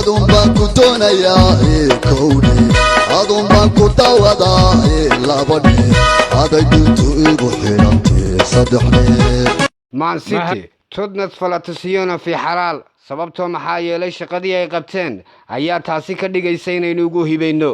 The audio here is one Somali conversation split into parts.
أدون بانكو دونا يا كوني أدون بانكو داودا لابني هذا يدوتو إيبو حيرانتي صدحني مان سيتي تودنت فلاتسيونا في حلال sababtoo maxaa yeelay shaqadii ay qabteen ayaa taasi ka dhigaysa inaynu ugu hibayno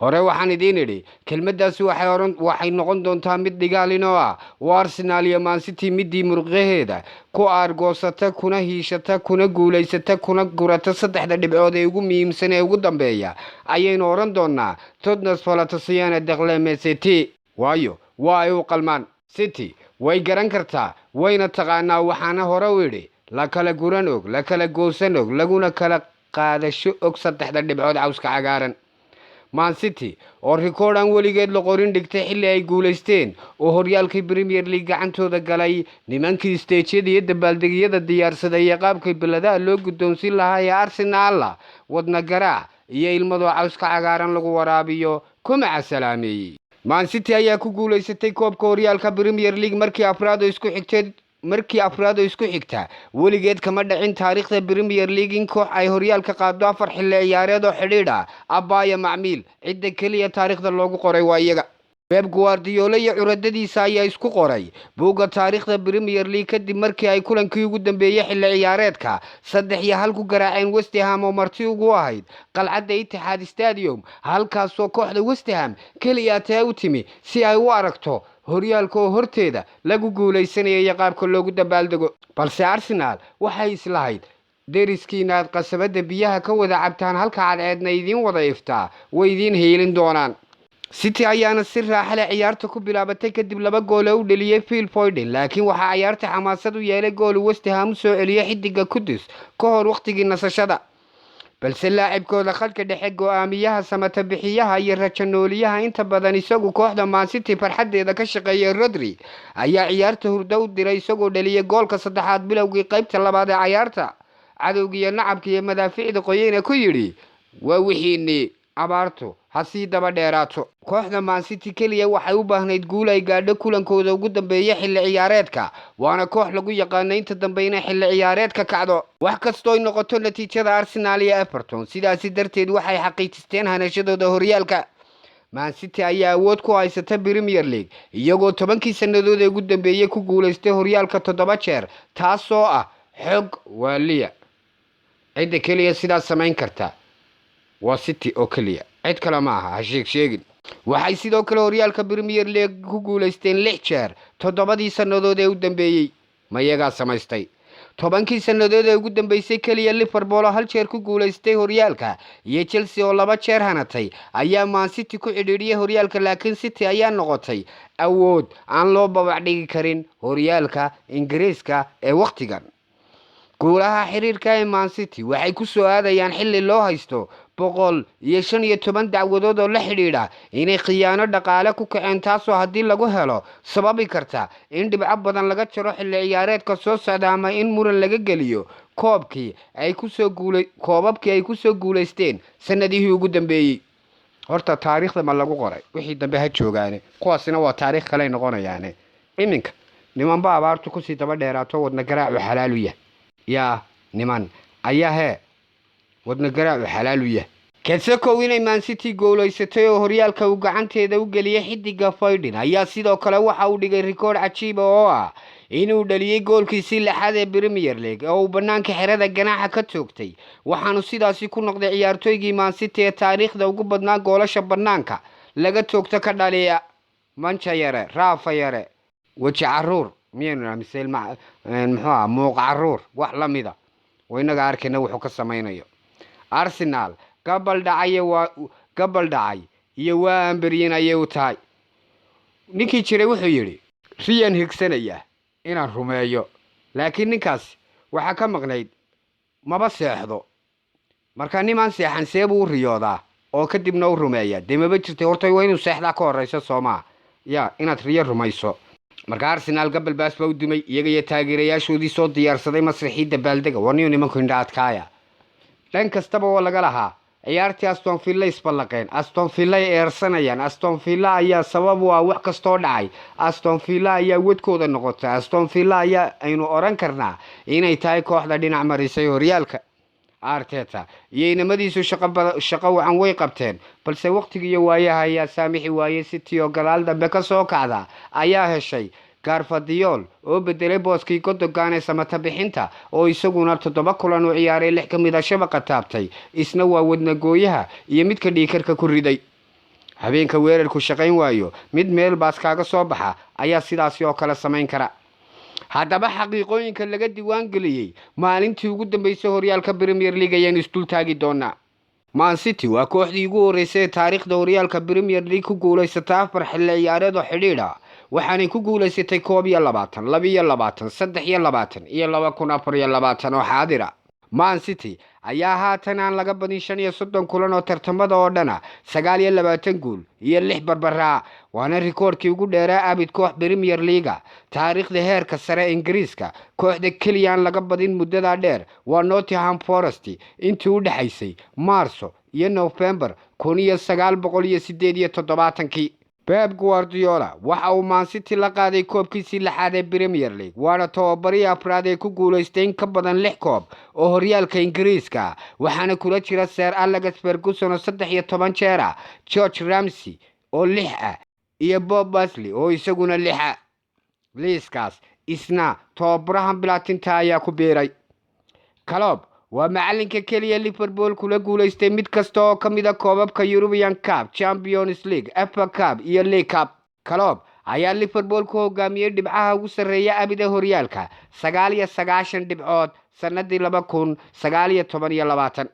hore waxaan idiin idhi kelmaddaasi waxay noqon doontaa mid dhigaalinoo ah waa Arsenal iyo Man City midii muruqaheeda ku aargoosata kuna hiishata kuna guulaysata kuna gurata saddexda dhibcood ee ugu muhiimsan ee ugu dambeeya ayaynu oran doonaa Tottenham Hotspur Dakhla City waayo waa ay u qalmaan City way garan kartaa wayna taqaanaa waxaana hore u idhi la kala guran og la kala goosan og laguna kala qaadasho og saddexda dhibcood cawska cagaaran Man City oo rikoodhan weligeed la qorin dhigtay xilli ay guulaysteen oo horyaalka Premier League gacantooda galay nimankii stage-yada iyo dabaaldegyada diyaarsaday iyo qaabkay biladaha loo guddoonsin lahaa ee Arsenal wadna garaac iyo ilmado cawska cagaaran lagu waraabiyo kuma salaameeyay Man City ayaa ku guulaysatay koobka horyaalka Premier League markii afraad isku xigta weligeed kama dhicin taariikhda Premier League in koox ay horyaalka qaado 4 xilli ciyaareed oo xidhiidha abaya macmiil cidda kaliya taariikhda loogu qoray waa iyaga Pep Guardiola iyo curadadiisa ayaa isku qoray buugga taariikhda Premier League kadib markii ay kulankii ugu dambeeyay xilli ciyaareedka 3-1 ku garaaceen West Ham oo marti ugu ahayd qalcadda Etihad Stadium halkaas oo kooxda West Ham kaliya taa u timi si ay u aragto horyaalka oo horteeda lagu guuleysanayay qaabka loogu dabaaldego balse Arsenal waxay islahayd deriskiina qasabada biyaha ka wada cabtaan halka cadceedna idin wada iftaa way idin heelin doonaan City ayaana si raaxo leh ciyaarta ku bilaabatay kadib 2 gool oo u dhaliyay Phil Foden laakiin waxa ciyaarta xamaasad u yeelay gool West Ham soo celiyay xidiga Kudus ka hor waqtigii nasashada balse laacibkooda khadka dhexe go'aamiyaha samata bixiyaha iyo rajanooliyaha inta badan isagu kooxda Man City farxadeeda ka shaqeeyay Rodri ayaa ciyaarta hurdo u diray isagoo dhaliyay goolka saddexaad bilowgii qaybta labaad ee ciyaarta cadowgiya nacabka iyo madaaficda qoyayna ku yiri waa wixiini abaarto hasi daba dheeraato kooxda Man City kaliya waxay u baahnayd guul ay gaadho kulankooda ugu dambeeyay xilli ciyaareedka waana koox lagu yaqaan inta dambeeyna xilli ciyaareedka kacdo wax kasto ay noqoto natiijada Arsenal iyo Everton sidaas darteed waxay xaqiijisteen hanashadooda horyaalka Man City ayaa awood ku haysata Premier League iyagoo 10 sanadood ee ugu dambeeyay ku guuleystay horyaalka 7 jeer taasoo ah xog waaliya cidda kaliya sidaas samayn karta waa City oo kaliya cid kale ma aha sheegin waxay sidoo kale horyaalka Premier League ku guuleysteen 6 jeer 7 sanadood ee u dambeeyay ma iyaga samaystay 10 sanadood ee ugu dambeysay kaliya Liverpool hal jeer ku guuleystay horyaalka iyo Chelsea oo 2 jeer hanatay ayaa Man City ku xidhiidhiyay horyaalka laakiin City ayaa noqotay awood aan loo babac dhigi karin horyaalka Ingiriiska ee waqtigan guulaha xiriirka ee Man City waxay ku soo aadayaan xilli loo haysto 115 dacwadood oo la xidhiidha inay khiyaano dhaqaale ku kaceen taasoo haddii lagu helo sababi karta in dhibco badan laga jaro xilli ciyaareedka soo socda ama in muran laga geliyo koobabkii ay ku soo guuleysteen sanadihii ugu dambeeyay horta taariikhda ma lagu qoray wixii dambe ha joogaane kuwaasina waa taariikh kale noqonayaan iminka niman ba abaartu ku sii daba dheeraato wadna garaac xalaal u yahay yaa niman ayaa wadna garaac xalaal u yahay Kasako inay Man City gooleysatay oo horyaalka uu gacanteeda u galiyay xidiga Foden ayaa sidoo kale waxa uu dhigay rikood cajiib oo ah inuu dhaliyay goolkiisii 6aad ee Premier League oo uu banaanka xerada ganaaxa ka toogtay waxaanu sidaasi ku noqday ciyaartoygii Man City ee taariikhda ugu badnaa goolasha banaanka laga toogto ka dhaliya Manchester Rafael waji caruur miyaynu misal muxuu muuq caruur wax la mida waynaga arkayna wuxuu ka samaynayo Arsenal gabal dhacay iyo waa amberyin ayay u tahay ninkii jiray wuxuu yiri riyan higsanaya inaan rumeeyo laakiin ninkaas waxa ka maqnayd maba seexdo marka niman seexan seebu riyooda oo kadibna u rumeeya deemaba jirtay horta waa inuu seexda ka horeyso Soomaa inaad riyo rumayso marka Arsenal gabal baas baa u dumay iyaga iyo taageerayaashoodii soo diyaarsaday masraxii dabaaldega waniyo nimanku indhaadkaaya dhan kastaba oo laga lahaa ciyaartii Aston Villa isballaqeen Aston Villa eersanayaan Aston Villa ayaa sabab u ah wax kasto dhacay Aston Villa ayaa wadkooda noqotay Aston Villa ayaa aynu oran karnaa inay tahay kooxda dhinac marisay horyaalka Arteta iyo inamadiisu shaqo wacan way qabteen balse waqtigiiyo waayaha ayaa saamixi waayay City oo gadaal dambe ka soo kacda ayaa heshay Gvardiol oo bedelay booskii Gundogan ee samata bixinta oo isaguna 7 kulan u ciyaaray 6 kamid ah shabaqa taabtay isna waa wadna gooyaha iyo midka dhiikarka ku riday habeenka weerarku shaqayn waayo mid meel baas kaaga soo baxa ayaa sidaas oo kala samayn kara haddaba xaqiiqooyinka laga diiwaan geliyay maalintii ugu dambeysay horyaalka Premier League ayaan isdul taagi doonaa Man City waa kooxdii ugu horeysay taariikhda horyaalka Premier League ku guuleysatay 4 xilli ciyaareed oo xidhiidh ah waxaanay ku guuleysatay 22 23 iyo 2024 oo xaadir ah Man City ayaa haatan aan laga badin 35 kulan oo tartamada oo dhana 29 gool iyo 6 barbara waana rikoorkii ugu dheeraa abid koox Premier League taariikhda heerka sare Ingiriiska kooxda kaliya aan laga badin muddada dheer waa Nottingham Forest intii u dhaxaysay Maarso iyo November 1978 Pep Guardiola waxa uu Man City la qaaday koobkiisii lixaad ee Premier League waana tababarihii afraad ee ku guuleystay in ka badan 6 koob oo horyaalka Ingiriiska waxaana kula jira Sir Alex Ferguson oo 13 jeer ah George Ramsey oo 6 ah iyo Bob Paisley oo isaguna 6 ah liiskaas isna tababarahan Blatinta ayaa ku biiray Klopp waa macalinka kaliya Liverpool kula guuleystay mid kasta oo kamid ah koobabka European Cup, Champions League, FA Cup iyo League Cup. Klopp ayaa Liverpool ku hogaamiyay dhibcaha ugu sareeya abida horyaalka 99 dhibcood sanadii 2019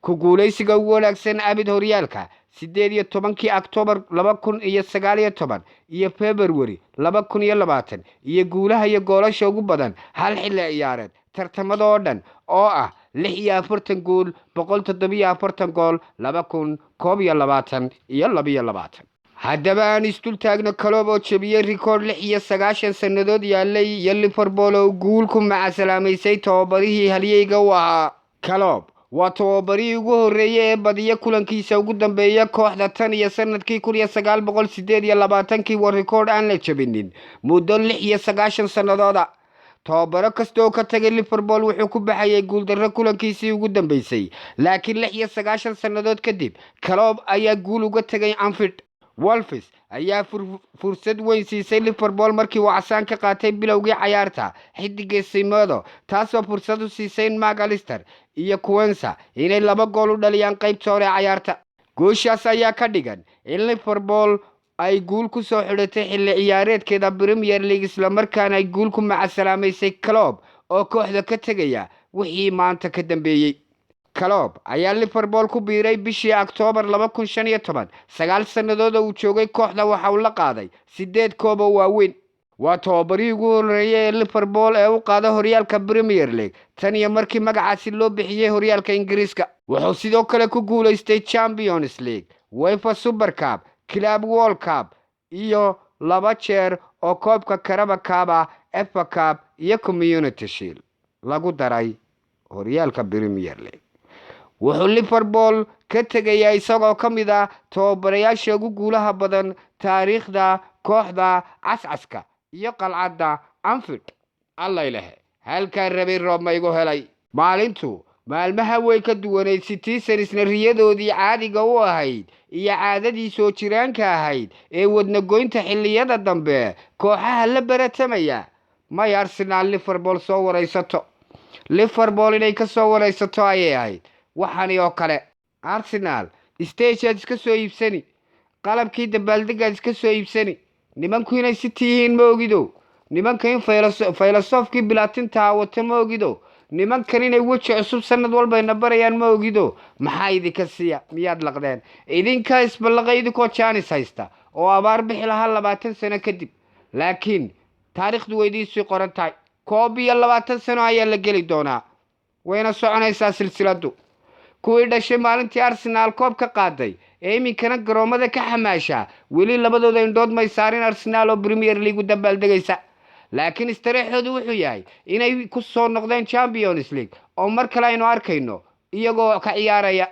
ku guuleysiga ugu wanaagsan abid horyaalka 18 October 2019 iyo February 2020 iyo guulaha iyo goolasha ugu badan hal xilli ciyaareed tartamada oo dhan oo ah 46 gool 147 gool 2021 iyo 22 haddaba aan isdul taagno Klopp oo jabiyay rikoor 96 sanadood yaalay iyo Liverpool oo guul ku macasalaameysay tababarihii halyeyga u ahaa Klopp waa tababarihii ugu horeeyay ee badiya kulankiisa ugu dambeeya kooxda tan iyo sanadkii 1928 waa rikoor aan la jabinin muddo 96 sanadooda tababaro kasta oo ka tagay Liverpool wuxuu ku baxayay guul darro kulankiisii ugu dambeysay laakiin 96 sanadood kadib Klopp ayaa guul uga tagay Anfield Wolves ayaa fursad weyn siisay Liverpool markii uu casaan ka qaatay bilowgii ciyaarta xidigga Semedo taasoo fursad u siisay McAllister iyo Quensa inay 2 gool u dhaliyaan qaybta hore ciyaarta gooshaas ayaa ka dhigan in Liverpool ay guul ku soo xidhatay xilli ciyaareedkeeda Premier League isla markaana ay guul ku macasalaameysay Klopp oo kooxda ka tagaya wixii maanta ka dambeeyay Klopp ayaa Liverpool ku biiray bishii October 2015 9 sanadood uu joogay kooxda waxa uu la qaaday 8 koob oo waaweyn waa tababarihii ugu horeeyay ee Liverpool ee u qaada horyaalka Premier League tan iyo markii magacaasi loo bixiyay horyaalka Ingiriiska wuxuu sidoo kale ku guuleystay Champions League UEFA Super Cup Club World Cup iyo 2 jeer oo koobka Carabao Cup FA Cup iyo Community Shield lagu daray horyaalka Premier League wuxuu Liverpool ka tagay isagoo kamid ah tababarayaasha ugu guulaha badan taariikhda kooxda cascaska iyo qalcadda Anfield alla ilahe halka rabay roob ma igu helay maalintu maalmaha way ka duwaneyd Citizen riyadoodii caadiga u ahayd iyo caadadii soo jiraanka ahayd ee wadna goynta xilliyada dambe kooxaha la baratamaya may Arsenal Liverpool soo wareysato Liverpool inay ka soo wareysato ayay ahayd waxaani oo kale Arsenal stage iska soo iibsani qalabkii dabaaldega iska soo iibsani nimanku inay City yihiin ma ogido nimanka in filosoofkii Blatinta wata ma ogido nimankan inay waji cusub sanad walba ina barayaan ma ogido maxaa idinka siiya miyaad laqdeen idinka isbalaqay idinkoo Chance haysta oo abaar bixi lahaa 20 sano kadib laakiin taariikhdu weydiisii qoran tahay koob iyo 20 sano ayaa la geli doonaa wayna soconaysaa silsiladu kuwii dhashay maalintii Arsenal koob ka qaaday ee iminkana garoomada ka xamaasha weli labadooda indhood may saarin Arsenal oo Premier League u dabaaldegaysa laakiin istareexoodu wuxuu yahay inay ku soo noqdeen Champions League oo mar kale aynu arkayno iyagoo ka ciyaaraya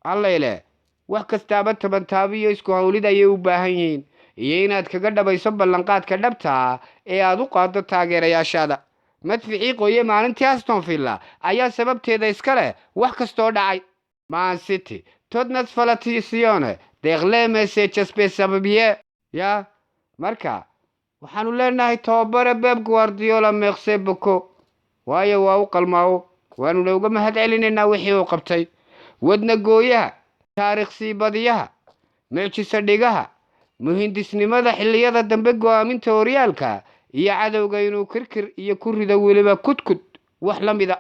alleele wax kastaba tabantaabiyo isku hawlid ayay u baahan yihiin iyo inaad kaga dhabayso ballanqaadka dhabta ee aad u qaado taageerayaashaada madficii qoye maalintii Aston Villa ayaa sababteeda iska leh wax kastoo dhacay. Man City Tottenham Falatizione deeqleeme se sababiye ya marka waxaanu leenahay tababare Pep Guardiola merci beaucoup waayo waa u qalmaaw waanu looga mahadcelinaynaa wixii uu qabtay wadna gooyaha taariikhsi badiyaha meelkiisa dhigaha muhindisnimada xilliyada dambe go'aaminta horyaalka iyo cadowga inuu kirkir iyo ku rido weliba kudkud wax la mida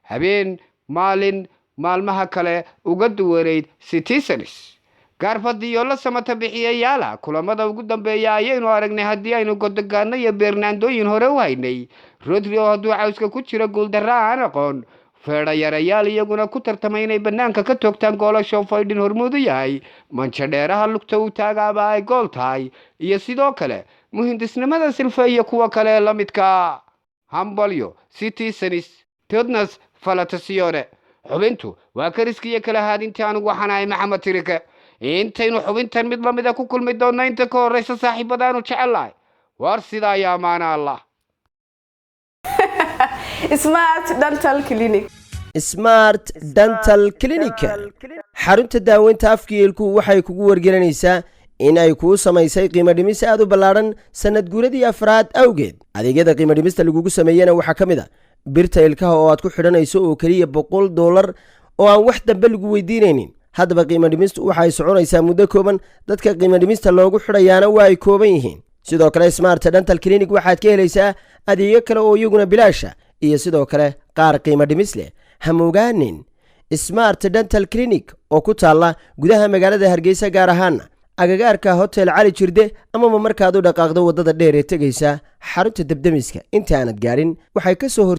habeen maalin maalmaha kale uga duwareed Citizens Guardiola samata bixiyayaala kulamada ugu dambeeya ayaynu aragnay haddii aynu godogaano iyo Bernardoyin hore u haynay Rodri oo hadduu cawska ku jira gool daraan aqoon feerayaal iyaguna ku tartamay inay banaanka ka toogtaan goolasho faydin hormuud yahay manchadheeraha lugta u taagaaba ay gool tahay iyo sidoo kale muhindisnimada Silva iyo kuwa kale la midka hambalyo Citizens Tottenham Falatizione xubintu waa kariskiya kala haadintii anigu waxaan ahay Maxamed Tirike intaynu xubintan mid la mid ah ku kulmi doonaa inta ka horeysa saaxiibadaanu jecelahay war sidaa yaa maana Allah Smart Dental Clinic xarunta daaweynta afkiilku waxay kugu wargelinaysaa in ay ku samaysay qiimo dhimis aad u ballaaran sanad guuradii afraad awgeed adeegyada qiimo dhimista lagu sameeyana waxa kamid ah birta ilkaha oo aad ku xidhanayso oo kaliya $100 oo aan wax dambe lagu weydiinaynin haddaba qiimo dhimistu waxay soconaysaa muddo kooban dadka qiimo dhimista loogu xidhayaana waa ay kooban yihiin sidoo kale Smart Dental Clinic waxaad ka helaysaa adeegyo kale oo iyaguna bilaasha iyo sidoo kale qaar qiimo dhimis leh hamogaanin Smart Dental Clinic oo ku taala gudaha magaalada Hargeysa gaar ahaan agagaarka Hotel Cali Jirde ama markaad u dhaqaaqdo wadada dheer ee tagaysa xarunta dabdamiska inta aanad gaarin waxay ka soo